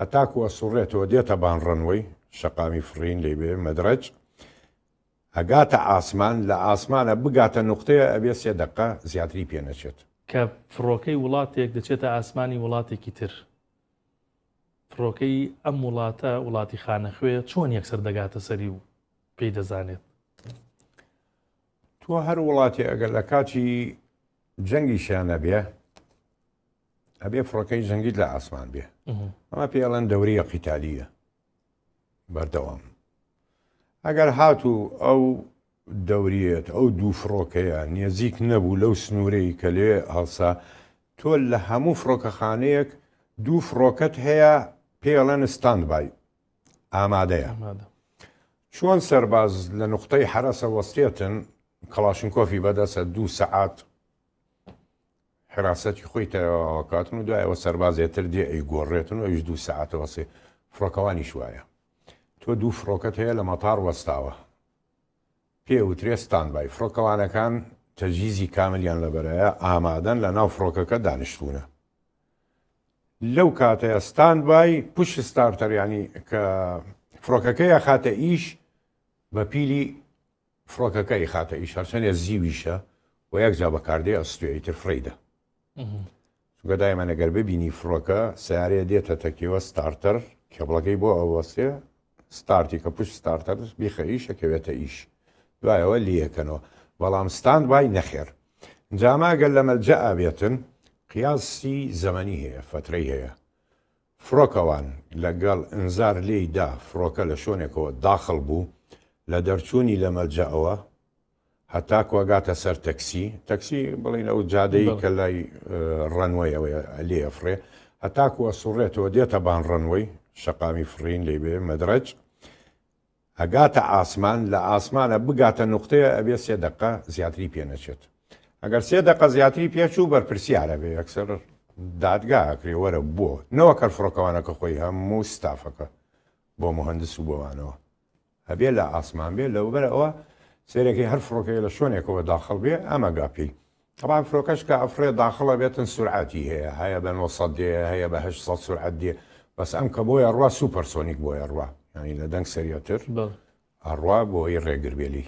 هەتاکو ئەسوڕێتەوە دێتە بانڕەنوەی شەقامی فڕین لێ بێ مەدرەج ئەگاتە ئاسمان لە ئاسمانە بگاتە نقطەیە ئەبێ 3 دقە زیاتری پێ نەچێت کە فڕۆکەی وڵاتێک دەچێتە ئاسمانی وڵاتێکی تر. فڕۆکەی ئەم وڵاتە وڵاتی خانەخوێ چۆن یەکسەر دەگاتە سەری و پێی دەزانێت؟ تۆ هەر وڵاتی ئەگەر لە کاتی جەنگیشیانە بێ ئەبێ فڕۆکەی جەنگیت لە ئاسمان بێ ئەمە پێڵەن دەوریە قیتالیە بەردەوام. ئەگەر هاتوو ئەو دەوریێت ئەو دوو فڕۆکەیە نێزیک نەبوو لەو سنوورەی کە لێ هەڵسا تۆ لە هەموو فڕۆکەخانەیەک دوو فڕۆکەت هەیە پێڵەن ستاند بای ئامادەیە. چۆن سەرباز لە نقطەی حرەسە وەستێتن کەڵاشنکۆفی بەدەسە 2 سەعات حراسەتی خۆی تەواوەکاتن و دوایەوە سەربازێتر دێ ئەی گۆڕێتن و ئەوش 2 سەعاتەوە سێ فڕۆکەوانی شوایە. تۆ دوو فڕۆکەت هەیە لە مەتار وەستاوە پێوترێ ستاند بای. فڕۆکەوانەکان تەجهیزی کاملیان لەبەرەیە ئامادەن لە ناو فڕۆکەکە دانیشتوونە. لەو کاتەیە ستاند بای پوش ستارتەریانی کە فڕۆکەکەی خاتە ئیش بە پیلی فڕۆکەکەی خاتە ئیش هەرچەندێ زیویشە و یەکجا بەکاردێ ئەستوێتر فڕیدە. چونکە دایمان ئەگەر ببینی فڕۆکە سیارەیە دێتە تەکیوە ستارتەر کێبڵەکەی بۆ ئەوەستێ ستارتی کە پشت ستارتەر بیخە ئیش ئەکەوێتە ئیش دوایەوە لیەکەنەوە. بەڵام ستاند بای نەخێر. جاماگەر لە مەلجە ئابێتن قیاسی زەمەنی هەیە فترەی هەیە. فڕۆکەوان لەگەڵ ئنزار لێیدا فڕۆکە لە شوێنێکەوە داخڵ بوو لە دەرچوونی لە مەلجەئەوە هەتاکو ئەگاتە سەر تەکسی بڵین ئەو جادەی کە لای ڕەنوەیەوەیە لێ ئەفرێ هەتاکو ئەسوڕێتەوە دێتە بانڕەنوەی شەقامی فڕین لێ بێ مەدرەج ئەگاتە ئاسمان لە ئاسمانە بگاتە نقطەیە ئەبێ 3 دقە زیاتری پێ نەچێت. ئەگەر 3 دقە زیاتری پێچوو بەرپرسیارە بێ یەکسەر دادگا ئەکرێ وەرە بۆ نەوەکە فڕۆکەوانەکە خۆی هەموو ستافەکە بۆ مهندس و بۆوانەوە هەبێ لە ئاسمان بێ لەوبەرەوە سێرێکی هەر فڕۆکەی لە شوێنێکەوە داخڵ بێ ئەمە گاپی. طبعا فڕۆکەش کە ئەفرێ داخڵە بێتن سورعەتی هەیە هەیە بە 900 دێ هەیە بە 800 سورعەت دێ بەس ئەم کە بۆیە ڕوا سوپەرسۆنیک بۆیە ڕوا یعنی لە دەنگ سەریەتر ئەڕوا بۆی ڕێگربێلی.